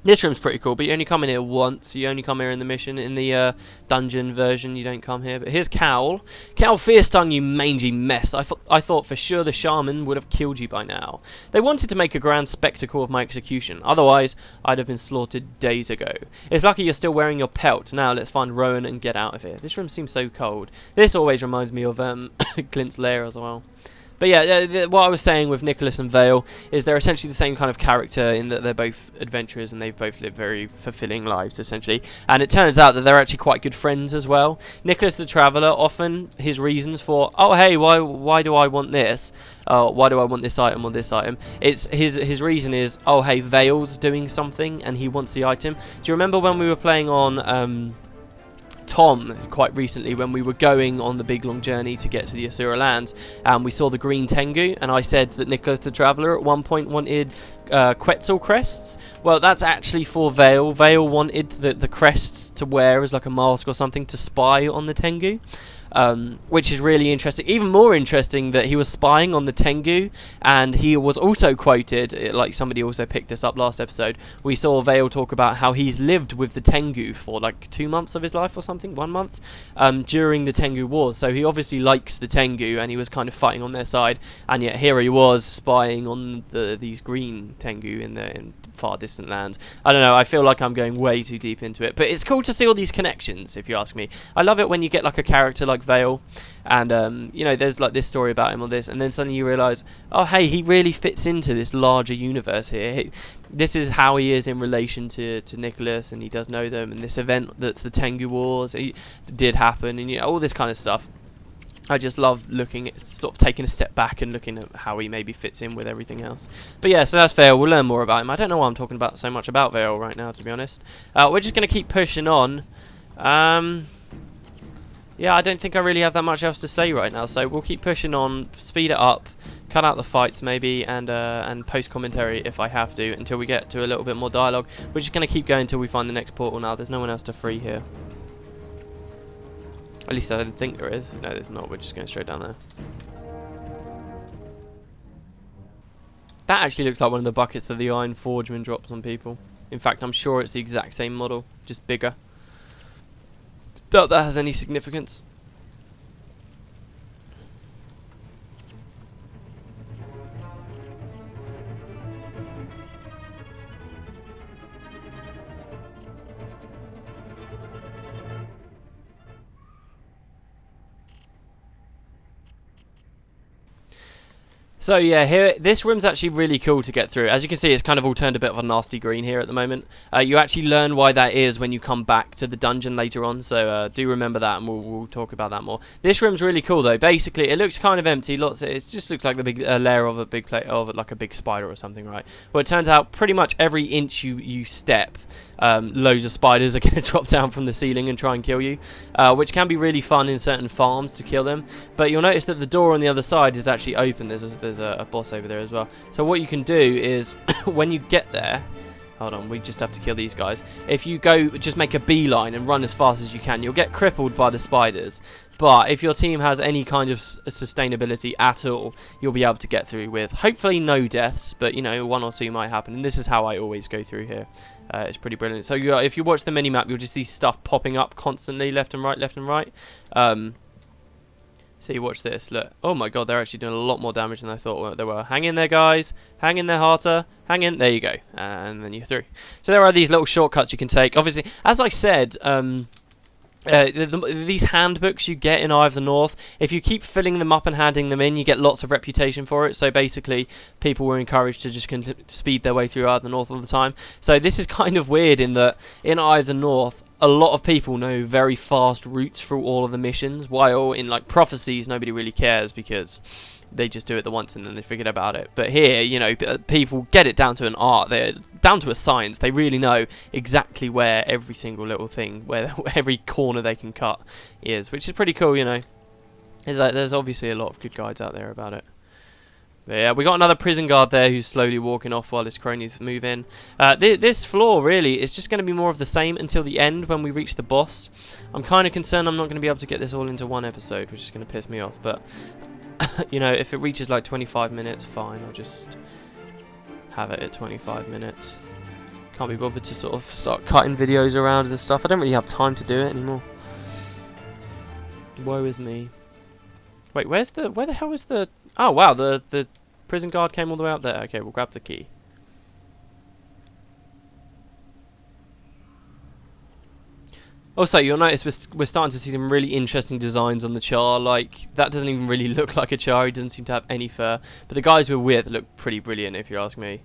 This room's pretty cool, but you only come in here once. You only come here in the mission. In the dungeon version, you don't come here. But here's Cowl. Cowl Fearstung, you mangy mess. I thought for sure the shaman would have killed you by now. They wanted to make a grand spectacle of my execution. Otherwise, I'd have been slaughtered days ago. It's lucky you're still wearing your pelt. Now let's find Rowan and get out of here. This room seems so cold. This always reminds me of Clint's lair as well. But yeah, what I was saying with Nicholas and Vale is they're essentially the same kind of character in that they're both adventurers and they've both lived very fulfilling lives, essentially. And it turns out that they're actually quite good friends as well. Nicholas the Traveller, often his reasons for, oh hey, why do I want this? Why do I want this item or this item? It's his reason is, oh hey, Vale's doing something and he wants the item. Do you remember when we were playing on Tom quite recently when we were going on the big long journey to get to the Asura lands, and we saw the green Tengu, and I said that Nicholas the Traveller at one point wanted Quetzal crests? Well, that's actually for Vale. Vale wanted the crests to wear as like a mask or something to spy on the Tengu. Which is really interesting. Even more interesting that he was spying on the Tengu, and he was also quoted, like somebody also picked this up last episode, we saw Vale talk about how he's lived with the Tengu for like 2 months of his life or something, 1 month, during the Tengu Wars. So he obviously likes the Tengu, and he was kind of fighting on their side, and yet here he was spying on these green Tengu in far distant lands. I don't know, I feel like I'm going way too deep into it, but it's cool to see all these connections, if you ask me. I love it when you get like a character like Vale, and you know, there's like this story about him or this, and then suddenly you realise, oh hey, he really fits into this larger universe here. This is how he is in relation to Nicholas, and he does know them, and this event that's the Tengu Wars did happen, and you know, all this kind of stuff. I just love looking at, sort of taking a step back and looking at how he maybe fits in with everything else. But yeah, so that's Vale. We'll learn more about him. I don't know why I'm talking about so much about Vale right now, to be honest. We're just going to keep pushing on. Yeah, I don't think I really have that much else to say right now, so we'll keep pushing on, speed it up, cut out the fights maybe, and post commentary if I have to, until we get to a little bit more dialogue. We're just going to keep going until we find the next portal now. There's no one else to free here. At least I don't think there is. No, there's not. We're just going straight down there. That actually looks like one of the buckets that the Iron Forgeman drops on people. In fact, I'm sure it's the exact same model, just bigger. Doubt that has any significance. So yeah, here this room's actually really cool to get through. As you can see, it's kind of all turned a bit of a nasty green here at the moment. You actually learn why that is when you come back to the dungeon later on, so do remember that, and we'll talk about that more. This room's really cool though. Basically, it looks kind of empty. It just looks like the big layer of a big plate of like a big spider or something, right? Well, it turns out pretty much every inch you step, loads of spiders are going to drop down from the ceiling and try and kill you, which can be really fun in certain farms to kill them. But you'll notice that the door on the other side is actually open. There's a boss over there as well. So what you can do is when you get there, hold on, we just have to kill these guys. If you go, just make a beeline and run as fast as you can, you'll get crippled by the spiders. But if your team has any kind of sustainability at all, you'll be able to get through with hopefully no deaths, but you know, 1 or 2 might happen. And this is how I always go through here. It's pretty brilliant. So if you watch the minimap, you'll just see stuff popping up constantly, left and right, left and right. So you watch this, look. Oh my god, they're actually doing a lot more damage than I thought they were. Hang in there, guys. Hang in there, Harter. Hang in. There you go. And then you're through. So there are these little shortcuts you can take. Obviously, as I said, these handbooks you get in Eye of the North, if you keep filling them up and handing them in, you get lots of reputation for it. So basically, people were encouraged to just speed their way through Eye of the North all the time. So this is kind of weird in that in Eye of the North, a lot of people know very fast routes through all of the missions, while in like Prophecies, nobody really cares because they just do it the once and then they forget about it. But here, you know, people get it down to an art. They're down to a science. They really know exactly where every single little thing, where every corner they can cut is, which is pretty cool, you know. There's obviously a lot of good guides out there about it. But yeah, we got another prison guard there who's slowly walking off while his cronies move in. This floor really is just going to be more of the same until the end when we reach the boss. I'm kind of concerned I'm not going to be able to get this all into one episode, which is going to piss me off. But you know, if it reaches like 25 minutes, fine. I'll just have it at 25 minutes. Can't be bothered to sort of start cutting videos around and stuff. I don't really have time to do it anymore. Woe is me. Wait, where the hell is the... Oh, wow, the prison guard came all the way up there. Okay, we'll grab the key. Also, you'll notice we're starting to see some really interesting designs on the Charr. Like, that doesn't even really look like a Charr. He doesn't seem to have any fur. But the guys we're with look pretty brilliant, if you ask me.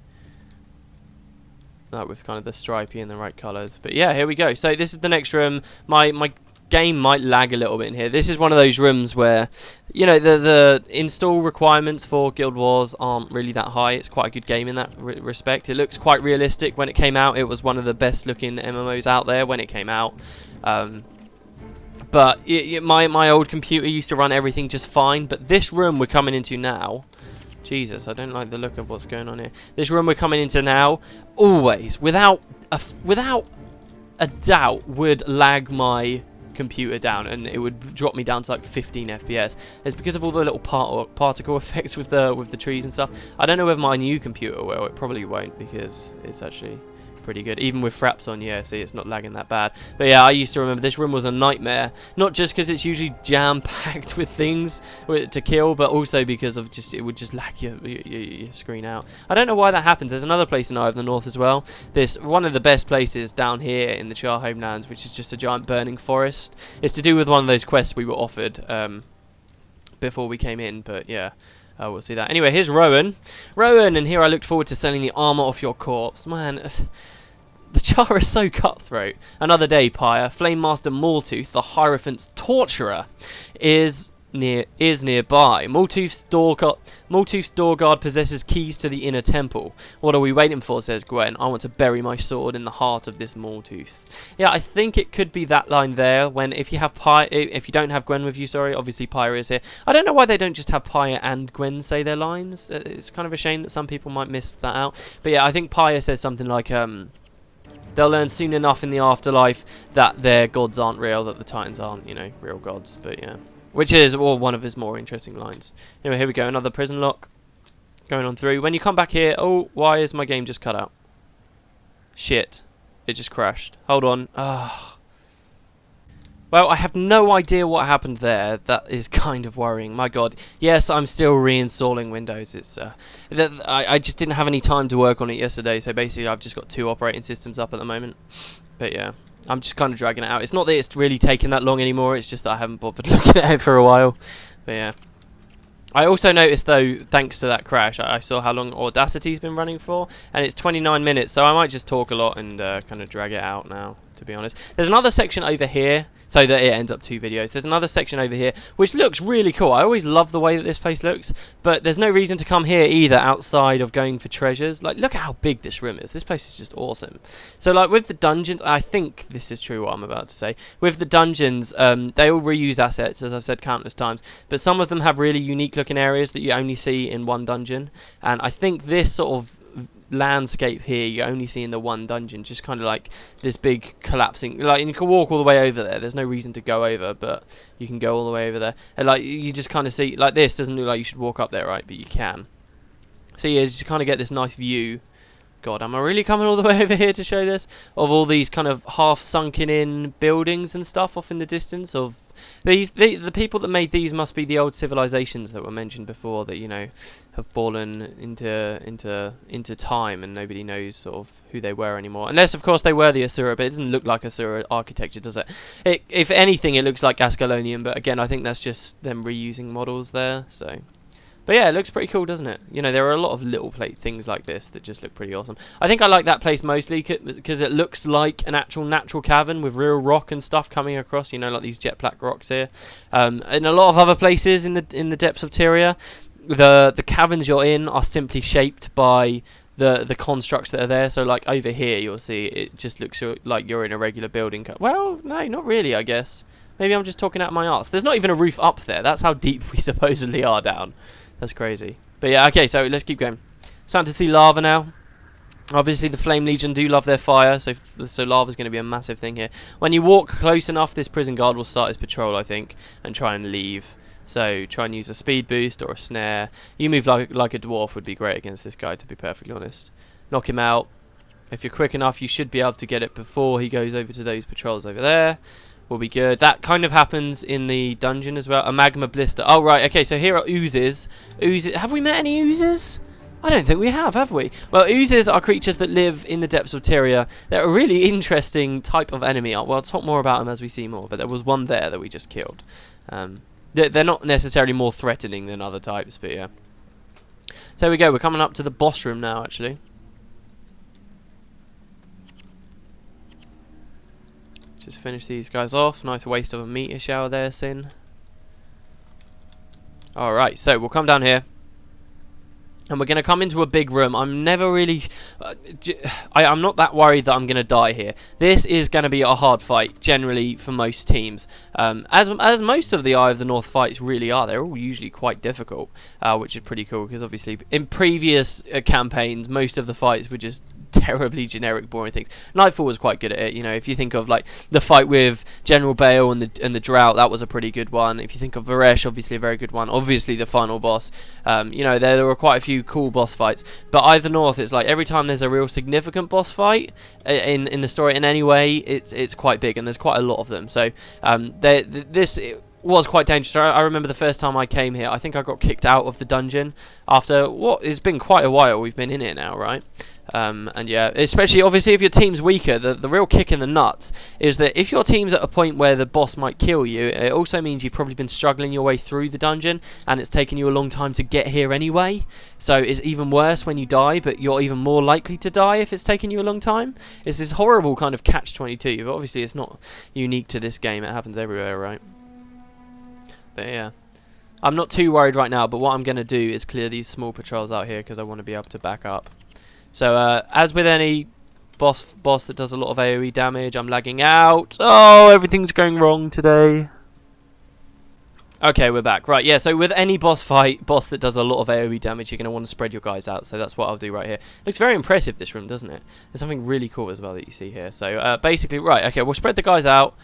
Like, with kind of the stripy and the right colours. But yeah, here we go. So this is the next room. My game might lag a little bit in here. This is one of those rooms where, you know, the install requirements for Guild Wars aren't really that high. It's quite a good game in that respect. It looks quite realistic when it came out. It was one of the best looking MMOs out there when it came out. But my old computer used to run everything just fine. But this room we're coming into now, Jesus, I don't like the look of what's going on here. This room we're coming into now, always, without a doubt, would lag my computer down, and it would drop me down to like 15 FPS. It's because of all the little particle effects with the trees and stuff. I don't know whether my new computer will. It probably won't, because it's actually pretty good. Even with fraps on, yeah, see, it's not lagging that bad. But yeah, I used to remember this room was a nightmare. Not just because it's usually jam-packed with things to kill, but also because of it would just lag your screen out. I don't know why that happens. There's another place in Eye of the North as well. There's one of the best places down here in the Charr homelands, which is just a giant burning forest. It's to do with one of those quests we were offered before we came in, but yeah. We'll see that. Anyway, here's Rowan. Rowan, and here I looked forward to selling the armour off your corpse. Man, the Charr is so cutthroat. Another day, Pyre. Flame Master Maultooth, the Hierophant's torturer, is nearby. Maultooth's door guard possesses keys to the inner temple. What are we waiting for, says Gwen. I want to bury my sword in the heart of this Maultooth. Yeah, I think it could be that line there. When if you don't have Gwen with you, sorry, obviously Pyre is here. I don't know why they don't just have Pyre and Gwen say their lines. It's kind of a shame that some people might miss that out. But yeah, I think Pyre says something like they'll learn soon enough in the afterlife that their gods aren't real, that the Titans aren't, you know, real gods. But yeah. Which is one of his more interesting lines. Anyway, here we go. Another prison lock. Going on through. When you come back here... Oh, why is my game just cut out? Shit. It just crashed. Hold on. Ah. Well, I have no idea what happened there. That is kind of worrying. My god. Yes, I'm still reinstalling Windows. It's I just didn't have any time to work on it yesterday. So basically, I've just got 2 operating systems up at the moment. But yeah. I'm just kind of dragging it out. It's not that it's really taking that long anymore. It's just that I haven't bothered looking at it for a while. But yeah. I also noticed, though, thanks to that crash, I saw how long Audacity's been running for. And it's 29 minutes. So I might just talk a lot and kind of drag it out now, to be honest. There's another section over here. So that it ends up 2 videos. There's another section over here, which looks really cool. I always love the way that this place looks. But there's no reason to come here either outside of going for treasures. Like, look at how big this room is. This place is just awesome. So, like, with the dungeons, I think this is true what I'm about to say. With the dungeons, they all reuse assets, as I've said countless times. But some of them have really unique looking areas that you only see in one dungeon. And I think this sort of landscape here you only see in the one dungeon, just kind of like this big collapsing, like, you can walk all the way over there. There's no reason to go over, but you can go all the way over there, and like you just kind of see, like, this doesn't look like you should walk up there, right? But you can. So yeah, you just kind of get this nice view. God, am I really coming all the way over here to show this? Of all these kind of half sunken in buildings and stuff off in the distance. Of these, the people that made these must be the old civilizations that were mentioned before, that, you know, have fallen into time, and nobody knows sort of who they were anymore. Unless, of course, they were the Asura, but it doesn't look like Asura architecture, does it? If anything, it looks like Ascalonian, but again, I think that's just them reusing models there. So. But yeah, it looks pretty cool, doesn't it? You know, there are a lot of little things like this that just look pretty awesome. I think I like that place mostly because it looks like an actual natural cavern with real rock and stuff coming across. You know, like these jet black rocks here. In a lot of other places in the depths of Tyria, the caverns you're in are simply shaped by the constructs that are there. So like over here, you'll see it just looks like you're in a regular building. Well, no, not really, I guess. Maybe I'm just talking out my arse. There's not even a roof up there. That's how deep we supposedly are down. That's crazy. But yeah, okay, so let's keep going. Starting to see lava now. Obviously, the Flame Legion do love their fire, so lava's going to be a massive thing here. When you walk close enough, this prison guard will start his patrol, I think, and try and leave. So try and use a speed boost or a snare. You move like a dwarf would be great against this guy, to be perfectly honest. Knock him out. If you're quick enough, you should be able to get it before he goes over to those patrols over there. Will be good. That kind of happens in the dungeon as well. A magma blister. Oh, right. Okay, so here are oozes. Oozes. Have we met any oozes? I don't think we have we? Well, oozes are creatures that live in the depths of Tyria. They're a really interesting type of enemy. Well, I'll talk more about them as we see more, but there was one there that we just killed. They're not necessarily more threatening than other types, but yeah. So here we go. We're coming up to the boss room now, actually. Just finish these guys off. Nice waste of a meteor shower there, Sin. Alright, so we'll come down here. And we're going to come into a big room. I'm never really... I'm not that worried that I'm going to die here. This is going to be a hard fight, generally, for most teams. As most of the Eye of the North fights really are. They're all usually quite difficult, which is pretty cool. Because obviously, in previous campaigns, most of the fights were just terribly generic, boring things. Nightfall was quite good at it. You know, if you think of like the fight with General Bale and the Drought, that was a pretty good one. If you think of Varesh, obviously a very good one. Obviously the final boss. You know, there were quite a few cool boss fights. But Eye of the North, it's like every time there's a real significant boss fight in the story in any way, it's quite big, and there's quite a lot of them. So this was quite dangerous. I remember the first time I came here, I think I got kicked out of the dungeon after what it's been quite a while. We've been in it now, right? And yeah, especially obviously if your team's weaker, the real kick in the nuts is that if your team's at a point where the boss might kill you, it also means you've probably been struggling your way through the dungeon and it's taken you a long time to get here anyway. So it's even worse when you die, but you're even more likely to die if it's taken you a long time. It's this horrible kind of catch-22, but obviously it's not unique to this game. It happens everywhere, right? But yeah, I'm not too worried right now, but what I'm going to do is clear these small patrols out here because I want to be able to back up. So, as with any boss that does a lot of AoE damage, I'm lagging out. Oh, everything's going wrong today. Okay, we're back. Right, yeah, so with any boss that does a lot of AoE damage, you're going to want to spread your guys out. So that's what I'll do right here. Looks very impressive, this room, doesn't it? There's something really cool as well that you see here. So, basically, right, okay, we'll spread the guys out.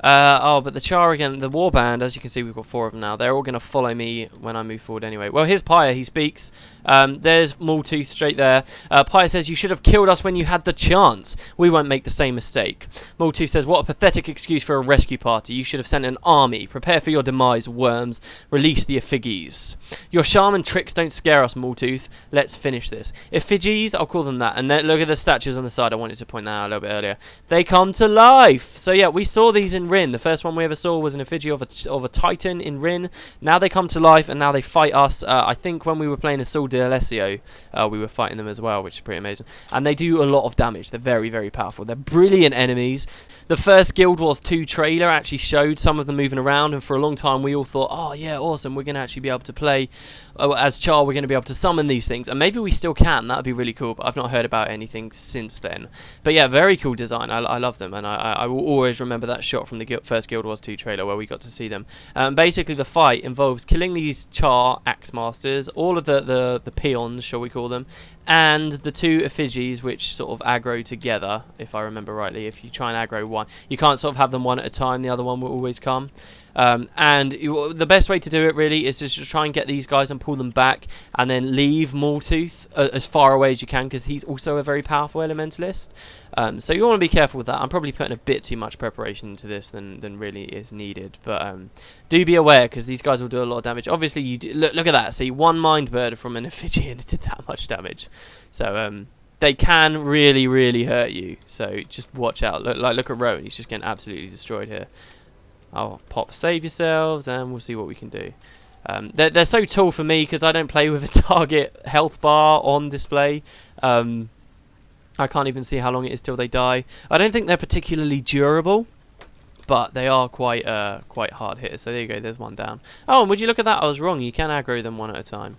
Oh, but the Charr again, the warband, as you can see, we've got 4 of them now. They're all going to follow me when I move forward anyway. Well, here's Pyre, he speaks. There's Maultooth straight there. Pyre says, you should have killed us when you had the chance. We won't make the same mistake. Maultooth says, what a pathetic excuse for a rescue party. You should have sent an army. Prepare for your demise, worms. Release the effigies. Your shaman tricks don't scare us, Maultooth. Let's finish this. Effigies, I'll call them that. And look at the statues on the side. I wanted to point that out a little bit earlier. They come to life. So yeah, we saw these in Rin. The first one we ever saw was an effigy of a titan in Rin. Now they come to life and now they fight us. I think when we were playing Assault de Alessio, we were fighting them as well, which is pretty amazing. And they do a lot of damage. They're very, very powerful. They're brilliant enemies. The first Guild Wars 2 trailer actually showed some of them moving around, and for a long time we all thought, oh yeah, awesome, we're going to actually be able to play as Charr, we're going to be able to summon these things, and maybe we still can. That would be really cool, but I've not heard about anything since then. But yeah, very cool design. I love them, and I will always remember that shot from the first Guild Wars 2 trailer where we got to see them. Basically the fight involves killing these Charr Axe Masters, all of the peons, shall we call them, and the 2 effigies which sort of aggro together, if I remember rightly. If you try and aggro one, you can't sort of have them one at a time, the other one will always come. The best way to do it really is just to try and get these guys and pull them back, and then leave Maultooth as far away as you can, because he's also a very powerful elementalist. So you want to be careful with that. I'm probably putting a bit too much preparation into this than really is needed, but do be aware, because these guys will do a lot of damage. Obviously, you do, look at that. See, 1 mind bird from an effigy and it did that much damage. So they can really, really hurt you. So just watch out. Look at Rowan. He's just getting absolutely destroyed here. I'll pop save yourselves and we'll see what we can do. They're so tall for me because I don't play with a target health bar on display. I can't even see how long it is till they die. I don't think they're particularly durable, but they are quite hard hitters. So there you go, there's one down. Oh, and would you look at that? I was wrong. You can aggro them one at a time.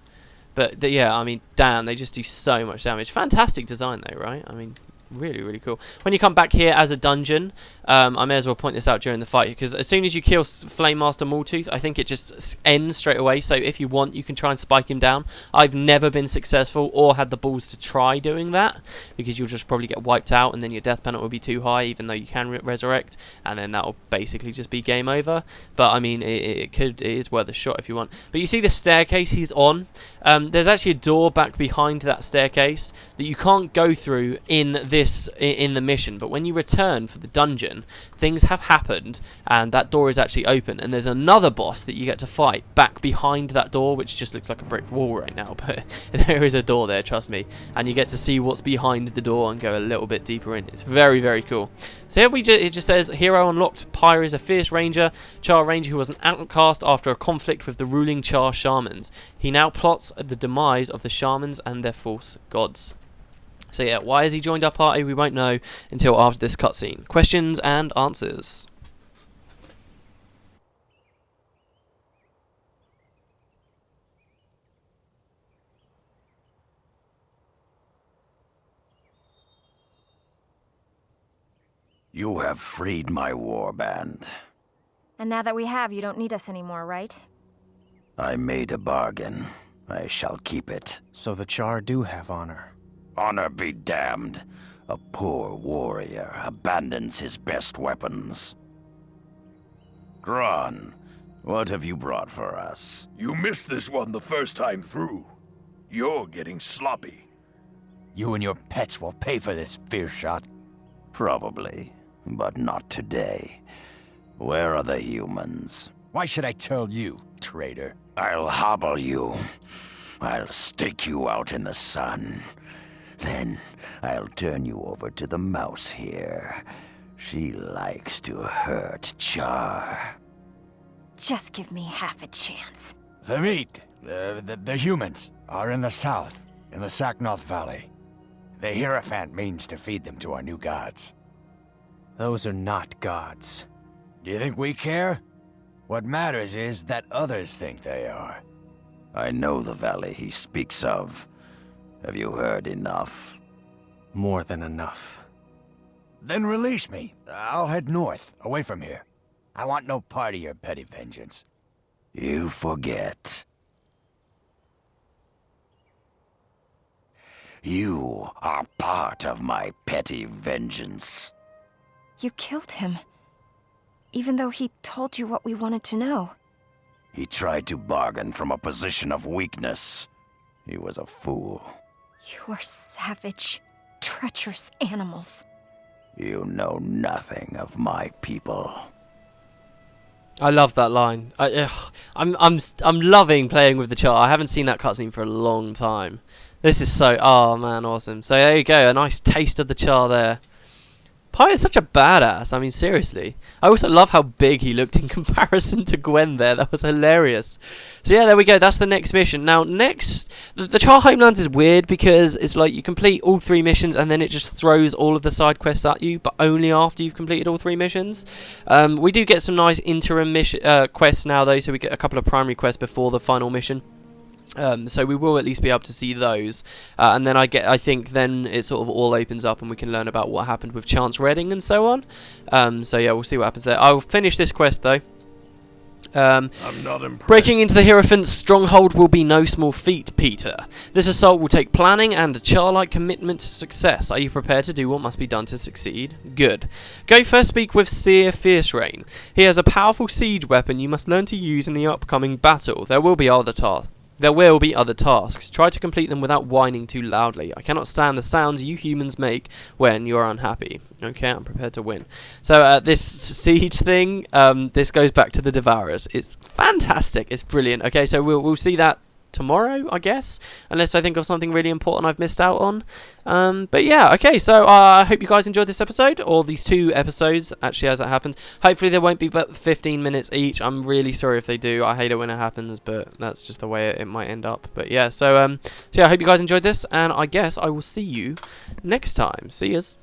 But yeah, I mean, damn, they just do so much damage. Fantastic design though, right? I mean, really, really cool. When you come back here as a dungeon, I may as well point this out during the fight, because as soon as you kill Flame Master Maultooth, I think it just ends straight away. So if you want, you can try and spike him down. I've never been successful or had the balls to try doing that, because you'll just probably get wiped out, and then your death penalty will be too high, even though you can resurrect, and then that'll basically just be game over. But I mean, it is worth a shot if you want. But you see the staircase he's on? There's actually a door back behind that staircase that you can't go through in this this in the mission, but when you return for the dungeon, things have happened, and that door is actually open, and there's another boss that you get to fight back behind that door, which just looks like a brick wall right now, but there is a door there, trust me, and you get to see what's behind the door and go a little bit deeper in. It's very, very cool. So here it just says, hero unlocked. Pyre is a fierce ranger, Charr ranger who was an outcast after a conflict with the ruling Charr shamans. He now plots the demise of the shamans and their false gods. So yeah, why has he joined our party? We won't know until after this cutscene. Questions and answers. You have freed my warband. And now that we have, you don't need us anymore, right? I made a bargain. I shall keep it. So the Charr do have honor. Honor be damned. A poor warrior abandons his best weapons. Gron, what have you brought for us? You missed this one the first time through. You're getting sloppy. You and your pets will pay for this, fear shot. Probably, but not today. Where are the humans? Why should I tell you, traitor? I'll hobble you. I'll stake you out in the sun. Then I'll turn you over to the mouse here. She likes to hurt Charr. Just give me half a chance. The meat, the humans, are in the south, in the Saknoth Valley. The Hierophant means to feed them to our new gods. Those are not gods. Do you think we care? What matters is that others think they are. I know the valley he speaks of. Have you heard enough? More than enough. Then release me. I'll head north, away from here. I want no part of your petty vengeance. You forget. You are part of my petty vengeance. You killed him. Even though he told you what we wanted to know. He tried to bargain from a position of weakness. He was a fool. You are savage, treacherous animals. You know nothing of my people. I love that line. I'm loving playing with the Charr. I haven't seen that cutscene for a long time. This is so, oh man, awesome. So there you go, a nice taste of the Charr there. Pyre is such a badass, I mean seriously. I also love how big he looked in comparison to Gwen there, that was hilarious. So yeah, there we go, that's the next mission. Now next, the Charr Homelands is weird because it's like you complete all 3 missions and then it just throws all of the side quests at you, but only after you've completed all 3 missions. We do get some nice interim quests now though, so we get a couple of primary quests before the final mission. So we will at least be able to see those, and then I think then it sort of all opens up and we can learn about what happened with Chance Redding and so on. So yeah, we'll see what happens there. I'll finish this quest though. I'm not impressed. Breaking into the Hierophant's stronghold will be no small feat, Peter. This assault will take planning and a Charr-like commitment to success. Are you prepared to do what must be done to succeed? Good. Go first speak with Seer Fiercerain. He has a powerful siege weapon you must learn to use in the upcoming battle. There will be other tasks. Try to complete them without whining too loudly. I cannot stand the sounds you humans make when you are unhappy. Okay, I'm prepared to win. So this siege thing, this goes back to the Devourers. It's fantastic. It's brilliant. Okay, so we'll see that tomorrow, I guess, unless I think of something really important I've missed out on. But yeah, okay, so I hope you guys enjoyed this episode, or these 2 episodes, actually, as it happens. Hopefully there won't be but 15 minutes each. I'm really sorry if they do. I hate it when it happens, but that's just the way it might end up. But yeah, so yeah, I hope you guys enjoyed this, and I guess I will see you next time. See yous.